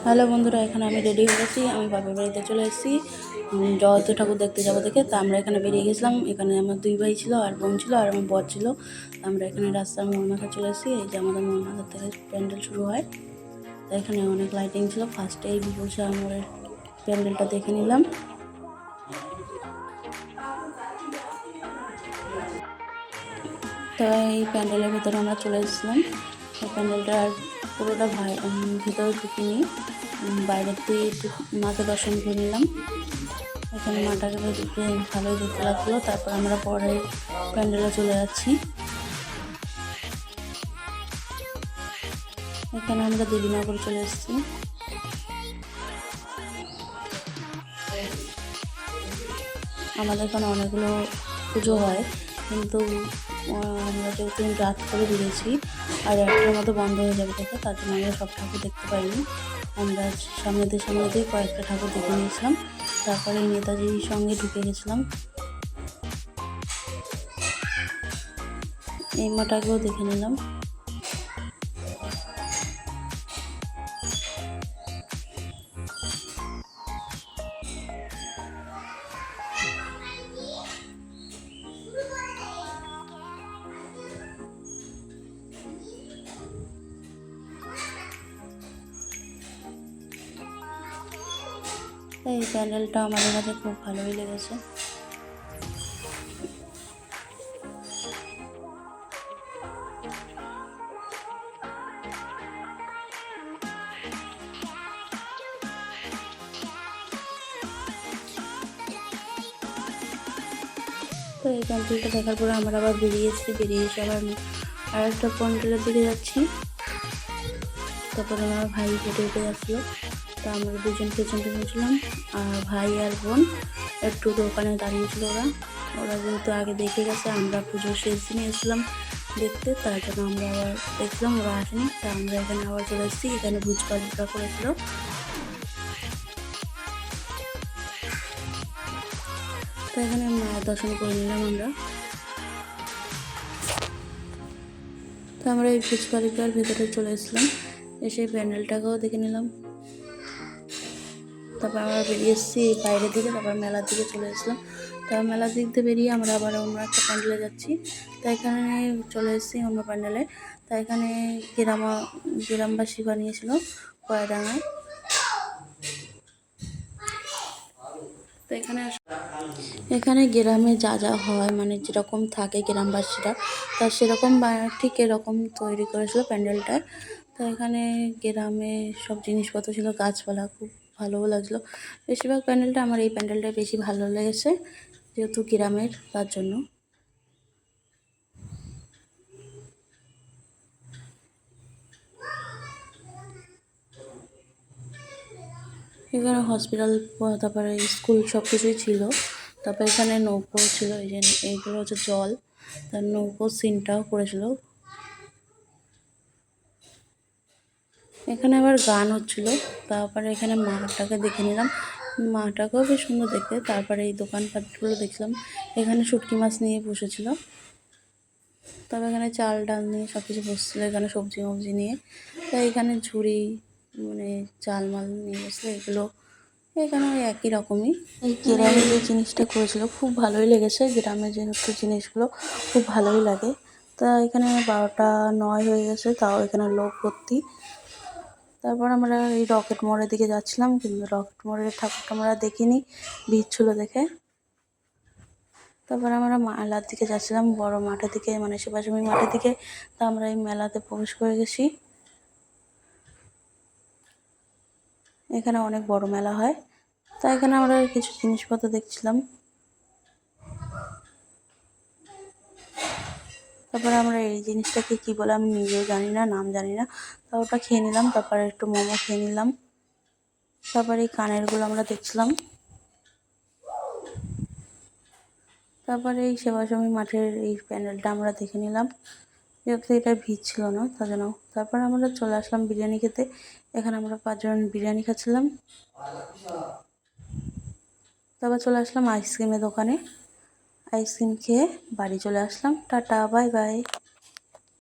Hello বন্ধুরা, এখানে আমি রেডি হয়ে গেছি। আমি বাপের বাড়িতে চলে এসেছি জগদ্ধাত্রী ঠাকুর দেখতে যাবো দেখে। তা আমরা এখানে বেরিয়ে গেছিলাম। এখানে আমার 2 ভাই ছিল, আর বোন ছিল, আর আমার বর ছিল। আমরা এখানে রাস্তার মোড় মাথা চলে এসেছি। এই যে আমাদের মোড় মাথা থেকে প্যান্ডেল শুরু হয়। তা এখানে অনেক লাইটিং ছিল। ফার্স্টে এই বিপুলসা মোড়ের প্যান্ডেলটা দেখে নিলাম। তো এই প্যান্ডেলের ভিতরে আমরা চলে এসেছিলাম। এই প্যান্ডেলটার পুরোটা ভিতরে ঢুকিনি, বাইরের দিয়ে মাকে দর্শন করে নিলাম। এখানে মাটাকে ভালোই দেখতে লাগলো। তারপর আমরা পরে প্যান্ডেলে চলে যাচ্ছি। এখানে আমরা দেবীনগর চলে এসেছি। আমাদের এখানে অনেকগুলো পুজো হয়, কিন্তু আমরা যেহেতু রাত করে বেরিয়েছি আর একটার মতো বন্ধ হয়ে যাবে দেখে, তার জন্য আমরা সব ঠাকুর দেখতে পাইনি। আমরা সামনে দিয়ে কয়েকটা ঠাকুর দেখে নিয়েছিলাম। তারপরে নেতাজির সঙ্গে ঢুকে গেছিলাম। এই মাটাকেও দেখে নিলাম। এই প্যান্ডেলটা আমাদের কাছে খুব ভালোই লেগেছে। তো এই প্যান্ডেলটা দেখার পরে আমরা আবার বেরিয়ে এসে আবার আর একটা প্যান্ডেলের দিকে যাচ্ছি। তারপরে আমার ভাই হেঁটে যাচ্ছিলো। তো আমরা দুজন পেছন ছিলাম, আর ভাই আর বোন একটু দোকানে দাঁড়িয়েছিল। ওরা যেহেতু আগে দেখে গেছে, আমরা পুজোর শেষ দিনে এসেছিলাম দেখতে, তার জন্য আমরা আবার দেখছিলাম, ওরা আসেনি। তা আমরা এখানে আবার চলে এসেছি। এখানে ভুজপালিকা করেছিল। তো এখানে মায়ের দর্শন করে নিলাম আমরা। তো আমরা এই ভুজপালিকার ভেতরে চলে এসেছিলাম, এসে প্যান্ডেলটাকেও দেখে নিলাম। তারপর আমরা বেরিয়ে এসেছি বাইরের দিকে, তারপর মেলার দিকে চলে এসেছিলাম। তারপর মেলার দিক দিয়ে বেরিয়ে আমরা আবার অন্য একটা প্যান্ডেলে যাচ্ছি। তো এখানে চলে এসেছি অন্য প্যান্ডেলে। তো এখানে গ্রামবাসী বানিয়েছিল কয়ডাঙ্গায়। তো এখানে গ্রামে যা যা হয়, মানে যেরকম থাকে গ্রামবাসীরা, তা সেরকম ঠিক এরকম তৈরি করেছিল প্যান্ডেলটা। তো এখানে গ্রামে সব জিনিসপত্র ছিল, গাছপালা, খুব ভালোও লাগছিলো। বেশিরভাগ প্যান্ডেলটা আমার এই প্যান্ডেলটা বেশি ভালো লেগেছে, যেহেতু গ্রামের, তার জন্য। এখানে হসপিটাল, তারপরে স্কুল সব কিছুই ছিল। তারপরে এখানে নৌকো ছিল, এই যে এইগুলো হচ্ছে জল, তার নৌকো সিনটাও করেছিল। এখানে আবার গান হচ্ছিল। তারপরে এখানে মাটাকে দেখে নিলাম, মাটাকেও বেশ সুন্দর দেখতে। তারপরে এই দোকানপাটগুলো দেখলাম। এখানে শুটকি মাছ নিয়ে বসেছিল। তবে এখানে চাল ডাল নিয়ে সব কিছু বসছিলো, এখানে সবজি মবজি নিয়ে। তাই এখানে ঝুড়ি, মানে চাল মাল নিয়ে বসলো, এগুলো এখানে ওই একই রকমই। এই গ্রামে যে জিনিসটা করেছিল খুব ভালোই লেগেছে। গ্রামে যেহেতু জিনিসগুলো খুব ভালোই লাগে। তা এখানে 12টা 9 হয়ে গেছে, তাও এখানে লোক ভর্তি। তারপর আমরা এই রকেট মোড়ের দিকে যাচ্ছিলাম, কিন্তু রকেট মোড়ের ঠাকুরটা আমরা দেখিনি, ভিড় ছিল দেখে। তারপর আমরা মেলার দিকে যাচ্ছিলাম, বড় মাঠের দিকে, মানে শিবাজী মাঠের দিকে। তা আমরা এই মেলাতে প্রবেশ করে গেছি। এখানে অনেক বড় মেলা হয়। তা এখানে আমরা কিছু জিনিসপত্র দেখছিলাম। তারপরে আমরা এই জিনিসটাকে কী বলে আমি নিজেও জানি না, নাম জানি না। তা ওটা খেয়ে নিলাম। তারপরে একটু মোমো খেয়ে নিলাম। তারপরে এই কানেরগুলো আমরা দেখছিলাম। তারপরে এই সেবাশ্রমী মাঠের এই প্যান্ডেলটা আমরা দেখে নিলাম, যেহেতু এটা ভিড় ছিল না, তার জন্য। তারপর আমরা চলে আসলাম বিরিয়ানি খেতে। এখানে আমরা 5 জন বিরিয়ানি খাচ্ছিলাম। তারপর চলে আসলাম আইসক্রিমের দোকানে। আইসক্রিম খেয়ে বাড়ি চলে আসলাম। Tata, bye bye.